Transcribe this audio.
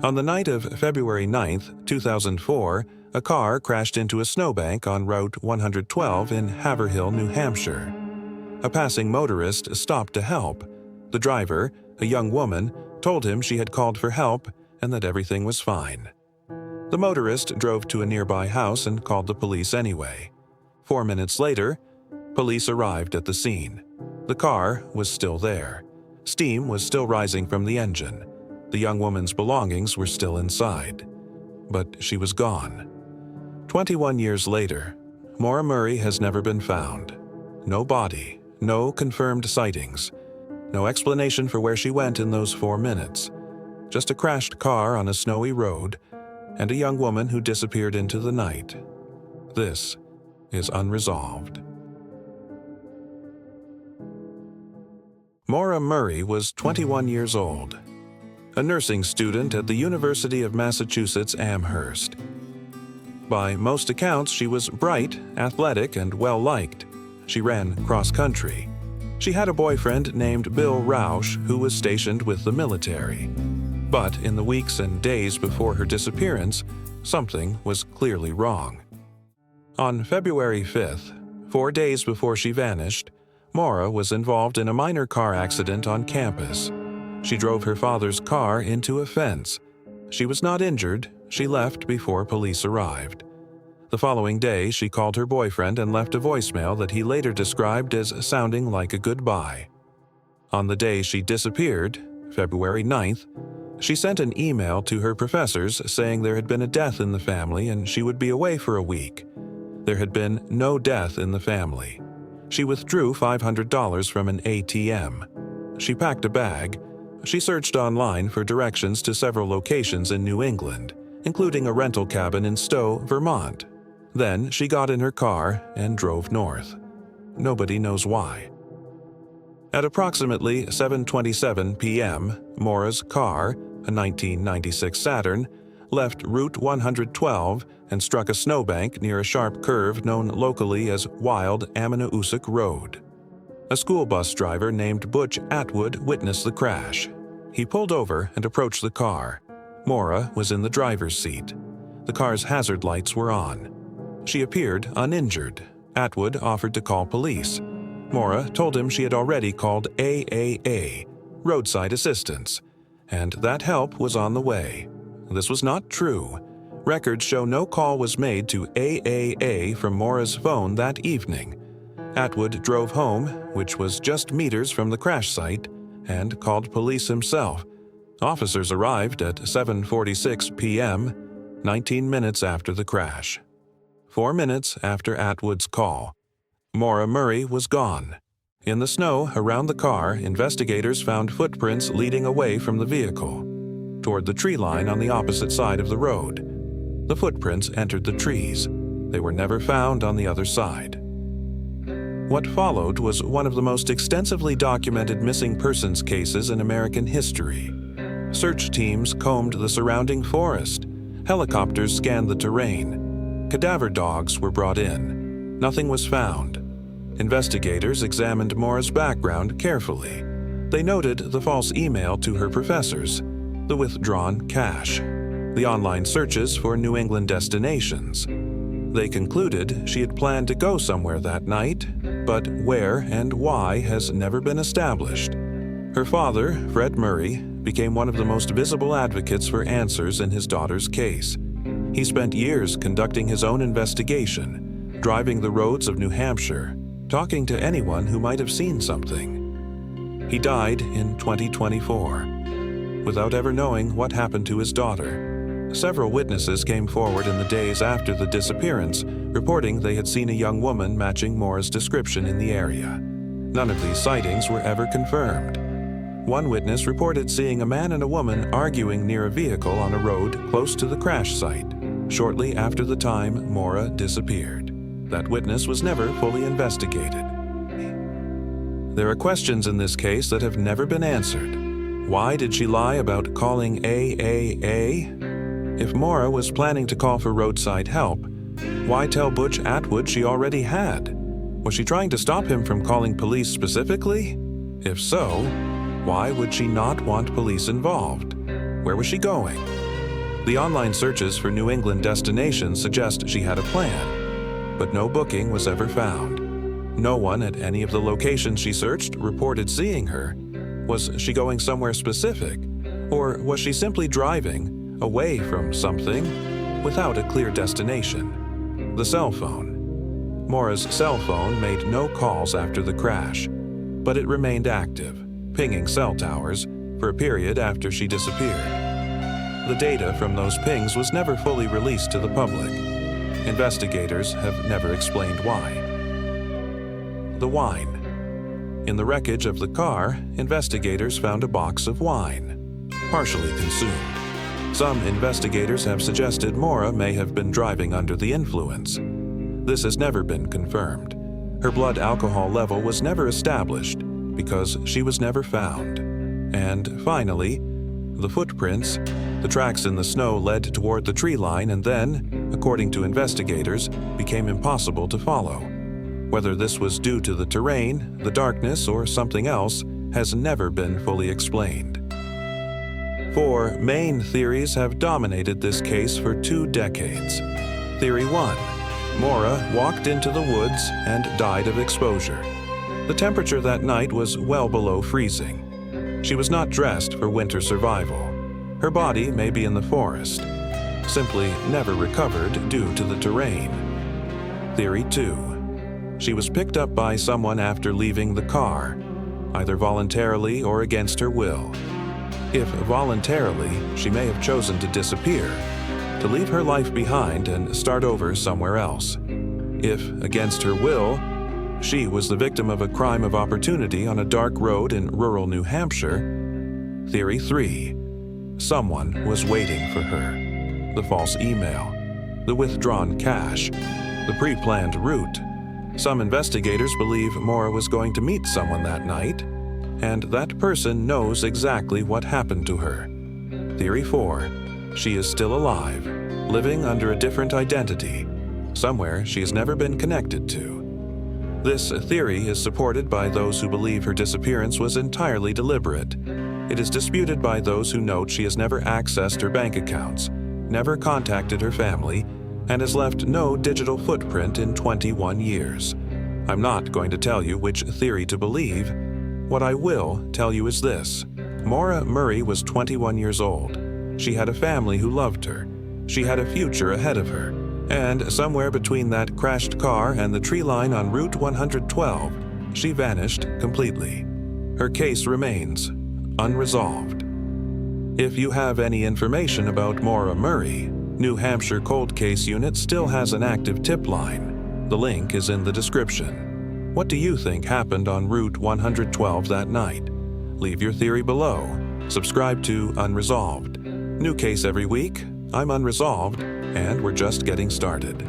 On the night of February 9, 2004, a car crashed into a snowbank on Route 112 in Haverhill, New Hampshire. A passing motorist stopped to help. The driver, a young woman, told him she had called for help and that everything was fine. The motorist drove to a nearby house and called the police anyway. 4 minutes later, police arrived at the scene. The car was still there. Steam was still rising from the engine. The young woman's belongings were still inside. But she was gone. 21 years later, Maura Murray has never been found. No body, no confirmed sightings, no explanation for where she went in those 4 minutes. Just a crashed car on a snowy road, and a young woman who disappeared into the night. This is Unresolved. Maura Murray was 21 years old, a nursing student at the University of Massachusetts Amherst. By most accounts, she was bright, athletic, and well-liked. She ran cross-country. She had a boyfriend named Bill Rausch who was stationed with the military. But in the weeks and days before her disappearance, something was clearly wrong. On February 5th, 4 days before she vanished, Maura was involved in a minor car accident on campus. She drove her father's car into a fence. She was not injured. She left before police arrived. The following day, she called her boyfriend and left a voicemail that he later described as sounding like a goodbye. On the day she disappeared, February 9th, she sent an email to her professors saying there had been a death in the family and she would be away for a week. There had been no death in the family. She withdrew $500 from an ATM. She packed a bag. She searched online for directions to several locations in New England, including a rental cabin in Stowe, Vermont. Then she got in her car and drove north. Nobody knows why. At approximately 7:27 p.m., Maura's car, a 1996 Saturn, left Route 112 and struck a snowbank near a sharp curve known locally as Wild Ammonoosuc Road. A school bus driver named Butch Atwood witnessed the crash. He pulled over and approached the car. Maura was in the driver's seat. The car's hazard lights were on. She appeared uninjured. Atwood offered to call police. Maura told him she had already called AAA, roadside assistance, and that help was on the way. This was not true. Records show no call was made to AAA from Maura's phone that evening. Atwood drove home, which was just meters from the crash site, and called police himself. Officers arrived at 7:46 p.m., 19 minutes after the crash. 4 minutes after Atwood's call, Maura Murray was gone. In the snow around the car, investigators found footprints leading away from the vehicle, toward the tree line on the opposite side of the road. The footprints entered the trees. They were never found on the other side. What followed was one of the most extensively documented missing persons cases in American history. Search teams combed the surrounding forest. Helicopters scanned the terrain. Cadaver dogs were brought in. Nothing was found. Investigators examined Maura's background carefully. They noted the false email to her professors, the withdrawn cash, the online searches for New England destinations. They concluded she had planned to go somewhere that night, but where and why has never been established. Her father, Fred Murray, became one of the most visible advocates for answers in his daughter's case. He spent years conducting his own investigation, driving the roads of New Hampshire, talking to anyone who might have seen something. He died in 2024, without ever knowing what happened to his daughter. Several witnesses came forward in the days after the disappearance, reporting they had seen a young woman matching Maura's description in the area. None of these sightings were ever confirmed. One witness reported seeing a man and a woman arguing near a vehicle on a road close to the crash site, shortly after the time Maura disappeared. That witness was never fully investigated. There are questions in this case that have never been answered. Why did she lie about calling AAA? If Maura was planning to call for roadside help, why tell Butch Atwood she already had? Was she trying to stop him from calling police specifically? If so, why would she not want police involved? Where was she going? The online searches for New England destinations suggest she had a plan, but no booking was ever found. No one at any of the locations she searched reported seeing her. Was she going somewhere specific? Or was she simply driving away from something without a clear destination? The cell phone. Maura's cell phone made no calls after the crash, but it remained active, pinging cell towers for a period after she disappeared. The data from those pings was never fully released to the public. Investigators have never explained why. The wine. In the wreckage of the car, investigators found a box of wine, partially consumed. Some investigators have suggested Maura may have been driving under the influence. This has never been confirmed. Her blood alcohol level was never established because she was never found. And finally, the footprints. The tracks in the snow led toward the tree line and then, according to investigators, became impossible to follow. Whether this was due to the terrain, the darkness, or something else has never been fully explained. 4 main theories have dominated this case for 2 decades. Theory 1. Maura walked into the woods and died of exposure. The temperature that night was well below freezing. She was not dressed for winter survival. Her body may be in the forest, simply never recovered due to the terrain. Theory 2. She was picked up by someone after leaving the car, either voluntarily or against her will. If voluntarily, she may have chosen to disappear, to leave her life behind and start over somewhere else. If against her will, she was the victim of a crime of opportunity on a dark road in rural New Hampshire. Theory 3. Someone was waiting for her. The false email, the withdrawn cash, the pre-planned route. Some investigators believe Maura was going to meet someone that night, and that person knows exactly what happened to her. Theory 4. She is still alive, living under a different identity, somewhere she has never been connected to. This theory is supported by those who believe her disappearance was entirely deliberate. It is disputed by those who note she has never accessed her bank accounts, never contacted her family, and has left no digital footprint in 21 years. I'm not going to tell you which theory to believe. What I will tell you is this. Maura Murray was 21 years old. She had a family who loved her. She had a future ahead of her. And somewhere between that crashed car and the tree line on Route 112, she vanished completely. Her case remains unresolved. If you have any information about Maura Murray, New Hampshire Cold Case Unit still has an active tip line. The link is in the description. What do you think happened on Route 112 that night? Leave your theory below. Subscribe to Unresolved. New case every week. I'm Unresolved, and we're just getting started.